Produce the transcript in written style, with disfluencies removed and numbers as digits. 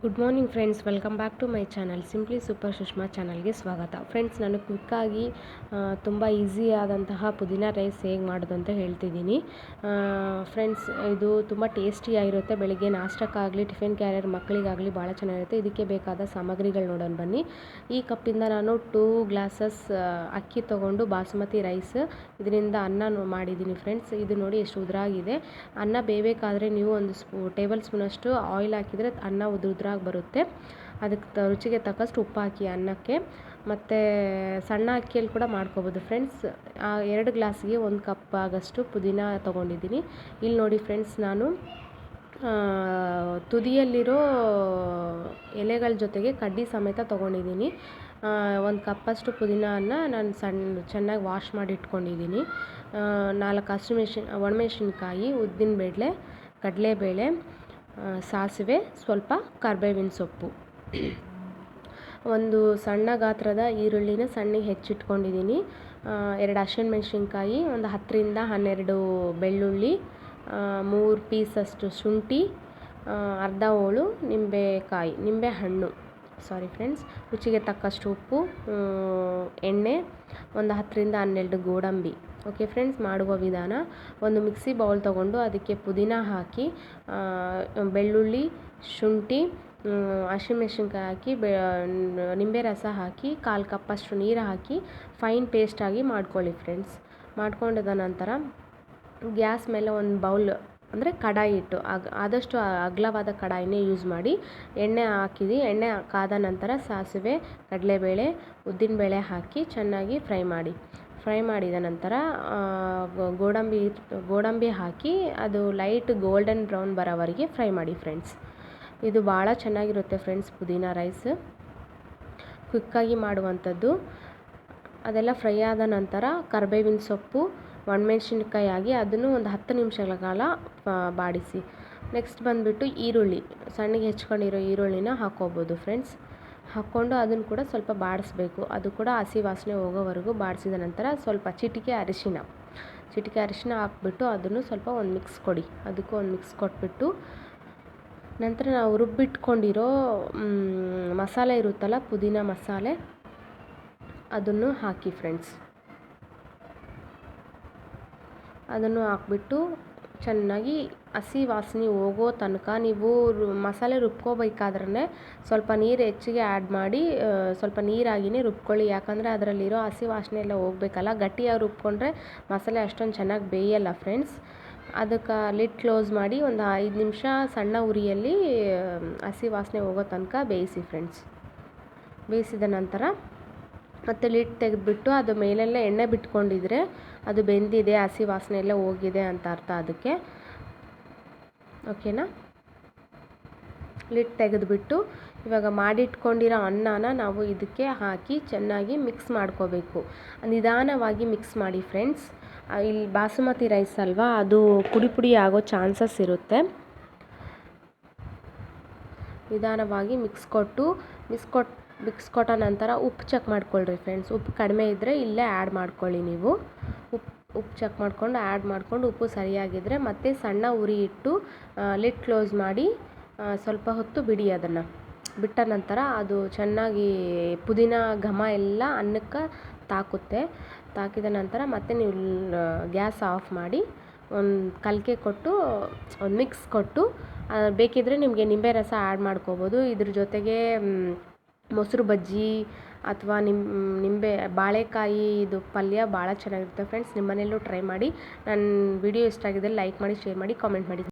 Good morning friends, welcome back to my channel simply super Sushma ಚಾನಲ್ಗೆ ಸ್ವಾಗತ. Friends, ನಾನು ಕ್ವಿಕ್ಕಾಗಿ ತುಂಬ ಈಸಿಯಾದಂತಹ ಪುದೀನ ರೈಸ್ ಹೇಗೆ ಮಾಡೋದು ಅಂತ ಹೇಳ್ತಿದ್ದೀನಿ. ಫ್ರೆಂಡ್ಸ್, ಇದು ತುಂಬ ಟೇಸ್ಟಿಯಾಗಿರುತ್ತೆ. ಬೆಳಿಗ್ಗೆ ನಾಷ್ಟಕ್ಕಾಗಲಿ ಟಿಫಿನ್ ಕ್ಯಾರಿಯರ್ ಮಕ್ಕಳಿಗಾಗಲಿ ಭಾಳ ಚೆನ್ನಾಗಿರುತ್ತೆ. ಇದಕ್ಕೆ ಬೇಕಾದ ಸಾಮಗ್ರಿಗಳು ನೋಡೋಣ ಬನ್ನಿ. ಈ ಕಪ್ಪಿಂದ ನಾನು 2 ಗ್ಲಾಸಸ್ ಅಕ್ಕಿ ತೊಗೊಂಡು ಬಾಸುಮತಿ ರೈಸ್ ಇದರಿಂದ ಅನ್ನ ಮಾಡಿದ್ದೀನಿ ಫ್ರೆಂಡ್ಸ್. ಇದು ನೋಡಿ ಎಷ್ಟು ಉದುರಾಗಿದೆ. ಅನ್ನ ಬೇಯಬೇಕಾದ್ರೆ ನೀವು ಒಂದು ಟೇಬಲ್ ಸ್ಪೂನಷ್ಟು ಆಯಿಲ್ ಹಾಕಿದರೆ ಅನ್ನ ಉದುರಾಗಿ ಬರುತ್ತೆ. ಅದಕ್ಕೆ ರುಚಿಗೆ ತಕ್ಕಷ್ಟು ಉಪ್ಪು ಹಾಕಿ ಅನ್ನಕ್ಕೆ. ಮತ್ತು ಸಣ್ಣ ಅಕ್ಕಿಯಲ್ಲಿ ಕೂಡ ಮಾಡ್ಕೋಬೋದು ಫ್ರೆಂಡ್ಸ್. 2 ಗ್ಲಾಸ್ಗೆ 1 ಕಪ್ ಆಗಷ್ಟು ಪುದೀನ ತೊಗೊಂಡಿದ್ದೀನಿ. ಇಲ್ಲಿ ನೋಡಿ ಫ್ರೆಂಡ್ಸ್, ನಾನು ತುದಿಯಲ್ಲಿರೋ ಎಲೆಗಳ ಜೊತೆಗೆ ಕಡ್ಡಿ ಸಮೇತ ತೊಗೊಂಡಿದ್ದೀನಿ. 1 ಕಪ್ಪಷ್ಟು ಪುದೀನವನ್ನು ನಾನು ಚೆನ್ನಾಗಿ ವಾಶ್ ಮಾಡಿ ಇಟ್ಕೊಂಡಿದ್ದೀನಿ. 4 ಒಣಮೆಣಸಿನ್ಕಾಯಿ, ಉದ್ದಿನಬೇಳೆ, ಕಡಲೆಬೇಳೆ, ಸಾಸಿವೆ, ಸ್ವಲ್ಪ ಕರಿಬೇವಿನ ಸೊಪ್ಪು, ಒಂದು ಸಣ್ಣ ಗಾತ್ರದ ಈರುಳ್ಳಿನ ಸಣ್ಣಗೆ ಹೆಚ್ಚಿಟ್ಕೊಂಡಿದ್ದೀನಿ, 2 ಹಸಿಮೆಣಸಿನ್ಕಾಯಿ, ಒಂದು 10ರಿಂದ 12 ಬೆಳ್ಳುಳ್ಳಿ, 3 ಪೀಸಷ್ಟು ಶುಂಠಿ, ಅರ್ಧ ಹೋಳು ನಿಂಬೆಹಣ್ಣು ಫ್ರೆಂಡ್ಸ್, ರುಚಿಗೆ ತಕ್ಕಷ್ಟು ಉಪ್ಪು, ಎಣ್ಣೆ, ಒಂದು 10ರಿಂದ 12 ಗೋಡಂಬಿ. ಓಕೆ ಫ್ರೆಂಡ್ಸ್, ಮಾಡುವ ವಿಧಾನ: ಒಂದು ಮಿಕ್ಸಿ ಬೌಲ್ ತೊಗೊಂಡು ಅದಕ್ಕೆ ಪುದೀನ ಹಾಕಿ, ಬೆಳ್ಳುಳ್ಳಿ, ಶುಂಠಿ, ಹಸಿಮೆಣಸಿನ್ಕಾಯಿ ಹಾಕಿ, ನಿಂಬೆ ರಸ ಹಾಕಿ, 1/4 ಕಪ್ಪಷ್ಟು ನೀರು ಹಾಕಿ ಫೈನ್ ಪೇಸ್ಟಾಗಿ ಮಾಡ್ಕೊಳ್ಳಿ ಫ್ರೆಂಡ್ಸ್. ಮಾಡ್ಕೊಂಡಿದ ನಂತರ ಗ್ಯಾಸ್ ಮೇಲೆ ಒಂದು ಬೌಲ್ ಅಂದರೆ ಕಡಾಯಿ ಇಟ್ಟು, ಆದಷ್ಟು ಅಗಲವಾದ ಕಡಾಯಿನೇ ಯೂಸ್ ಮಾಡಿ. ಎಣ್ಣೆ ಹಾಕಿದಿ. ಎಣ್ಣೆ ಕಾದ ನಂತರ ಸಾಸಿವೆ, ಕಡಲೆಬೇಳೆ, ಉದ್ದಿನಬೇಳೆ ಹಾಕಿ ಚೆನ್ನಾಗಿ ಫ್ರೈ ಮಾಡಿದ ನಂತರ ಗೋಡಂಬಿ ಹಾಕಿ ಅದು ಲೈಟ್ ಗೋಲ್ಡನ್ ಬ್ರೌನ್ ಬರೋವರೆಗೆ ಫ್ರೈ ಮಾಡಿ ಫ್ರೆಂಡ್ಸ್. ಇದು ಭಾಳ ಚೆನ್ನಾಗಿರುತ್ತೆ ಫ್ರೆಂಡ್ಸ್. ಪುದೀನ ರೈಸ್ ಕ್ವಿಕ್ಕಾಗಿ ಮಾಡುವಂಥದ್ದು. ಅದೆಲ್ಲ ಫ್ರೈ ಆದ ನಂತರ ಕರಿಬೇವಿನ ಸೊಪ್ಪು, ಒಣಮೆಣಸಿನ್ಕಾಯಿ ಆಗಿ ಅದನ್ನು ಒಂದು 10 ನಿಮಿಷಗಳ ಕಾಲ ಬಾಡಿಸಿ. ನೆಕ್ಸ್ಟ್ ಬಂದುಬಿಟ್ಟು ಈರುಳ್ಳಿ, ಸಣ್ಣಗೆ ಹೆಚ್ಕೊಂಡಿರೋ ಈರುಳ್ಳಿನ ಹಾಕ್ಕೋಬೋದು ಫ್ರೆಂಡ್ಸ್. ಹಾಕ್ಕೊಂಡು ಅದನ್ನು ಕೂಡ ಸ್ವಲ್ಪ ಬಾಡಿಸ್ಬೇಕು. ಅದು ಕೂಡ ಹಸಿ ವಾಸನೆ ಹೋಗೋವರೆಗೂ ಬಾಡಿಸಿದ ನಂತರ ಸ್ವಲ್ಪ ಚಿಟಿಕೆ ಅರಿಶಿನ ಹಾಕ್ಬಿಟ್ಟು ಅದನ್ನು ಸ್ವಲ್ಪ ಒಂದು ಮಿಕ್ಸ್ ಕೊಡಿ. ಅದಕ್ಕೂ ಒಂದು ಮಿಕ್ಸ್ ಕೊಟ್ಬಿಟ್ಟು ನಂತರ ನಾವು ರುಬ್ಬಿಟ್ಕೊಂಡಿರೋ ಮಸಾಲೆ ಇರುತ್ತಲ್ಲ, ಪುದೀನ ಮಸಾಲೆ, ಅದನ್ನು ಹಾಕಿ ಫ್ರೆಂಡ್ಸ್. ಅದನ್ನು ಹಾಕ್ಬಿಟ್ಟು ಚೆನ್ನಾಗಿ ಹಸಿ ವಾಸನೆ ಹೋಗೋ ತನಕ ನೀವು ಮಸಾಲೆ ರುಬ್ಕೋಬೇಕಾದ್ರೆ ಸ್ವಲ್ಪ ನೀರು ಹೆಚ್ಚಿಗೆ ಆ್ಯಡ್ ಮಾಡಿ, ಸ್ವಲ್ಪ ನೀರಾಗಿಯೇ ರುಬ್ಕೊಳ್ಳಿ. ಯಾಕಂದರೆ ಅದರಲ್ಲಿರೋ ಹಸಿ ವಾಸನೆ ಎಲ್ಲ ಹೋಗಬೇಕಲ್ಲ. ಗಟ್ಟಿಯಾಗಿ ರುಬ್ಕೊಂಡ್ರೆ ಮಸಾಲೆ ಅಷ್ಟೊಂದು ಚೆನ್ನಾಗಿ ಬೇಯಲ್ಲ ಫ್ರೆಂಡ್ಸ್. ಅದಕ್ಕೆ ಲಿಡ್ ಕ್ಲೋಸ್ ಮಾಡಿ ಒಂದು 5 ನಿಮಿಷ ಸಣ್ಣ ಉರಿಯಲ್ಲಿ ಹಸಿ ವಾಸನೆ ಹೋಗೋ ತನಕ ಬೇಯಿಸಿ ಫ್ರೆಂಡ್ಸ್. ಬೇಯಿಸಿದ ನಂತರ ಮತ್ತು ಲಿಡ್ ತೆಗೆದುಬಿಟ್ಟು ಅದು ಮೇಲೆಲ್ಲ ಎಣ್ಣೆ ಬಿಟ್ಕೊಂಡಿದ್ರೆ ಅದು ಬೆಂದಿದೆ, ಹಸಿ ವಾಸನೆ ಎಲ್ಲ ಹೋಗಿದೆ ಅಂತ ಅರ್ಥ ಅದಕ್ಕೆ. ಓಕೆನಾ? ಲಿಡ್ ತೆಗೆದುಬಿಟ್ಟು ಇವಾಗ ಮಾಡಿಟ್ಕೊಂಡಿರೋ ಅನ್ನನ ನಾವು ಇದಕ್ಕೆ ಹಾಕಿ ಚೆನ್ನಾಗಿ ಮಿಕ್ಸ್ ಮಾಡ್ಕೋಬೇಕು. ನಿಧಾನವಾಗಿ ಮಿಕ್ಸ್ ಮಾಡಿ ಫ್ರೆಂಡ್ಸ್. ಇಲ್ಲಿ ಬಾಸುಮತಿ ರೈಸ್ ಅಲ್ವಾ, ಅದು ಪುಡಿ ಆಗೋ ಚಾನ್ಸಸ್ ಇರುತ್ತೆ. ನಿಧಾನವಾಗಿ ಮಿಕ್ಸ್ ಕೊಟ್ಟ ನಂತರ ಉಪ್ಪು ಚೆಕ್ ಮಾಡ್ಕೊಳ್ರಿ ಫ್ರೆಂಡ್ಸ್. ಉಪ್ಪು ಕಡಿಮೆ ಇದ್ದರೆ ಇಲ್ಲೇ ಆ್ಯಡ್ ಮಾಡ್ಕೊಳ್ಳಿ ನೀವು. ಉಪ್ಪು ಚೆಕ್ ಮಾಡ್ಕೊಂಡು ಉಪ್ಪು ಸರಿಯಾಗಿದ್ದರೆ ಮತ್ತೆ ಸಣ್ಣ ಉರಿ ಇಟ್ಟು ಲಿಡ್ ಕ್ಲೋಸ್ ಮಾಡಿ ಸ್ವಲ್ಪ ಹೊತ್ತು ಬಿಡಿ. ಅದನ್ನು ಬಿಟ್ಟ ನಂತರ ಅದು ಚೆನ್ನಾಗಿ ಪುದೀನ ಘಮ ಎಲ್ಲ ಅನ್ನಕ್ಕೆ ತಾಕಿದ ನಂತರ ಮತ್ತೆ ನೀವು ಗ್ಯಾಸ್ ಆಫ್ ಮಾಡಿ ಒಂದು ಕಲಿಕೆ ಕೊಟ್ಟು ಒಂದು ಮಿಕ್ಸ್ ಕೊಟ್ಟು, ಬೇಕಿದ್ದರೆ ನಿಮಗೆ ನಿಂಬೆ ರಸ ಆ್ಯಡ್ ಮಾಡ್ಕೋಬೋದು. ಇದ್ರ ಜೊತೆಗೆ ಮೊಸರು ಬಜ್ಜಿ ಅಥವಾ ಬಾಳೆಕಾಯಿ ಇದು ಪಲ್ಯ ಭಾಳ ಚೆನ್ನಾಗಿರುತ್ತೆ ಫ್ರೆಂಡ್ಸ್. ನಿಮ್ಮ ಮನೆಯಲ್ಲೂ ಟ್ರೈ ಮಾಡಿ. ನನ್ನ ವಿಡಿಯೋ ಇಷ್ಟ ಆಗಿದ್ದರೆ ಲೈಕ್ ಮಾಡಿ, ಶೇರ್ ಮಾಡಿ, ಕಾಮೆಂಟ್ ಮಾಡಿ.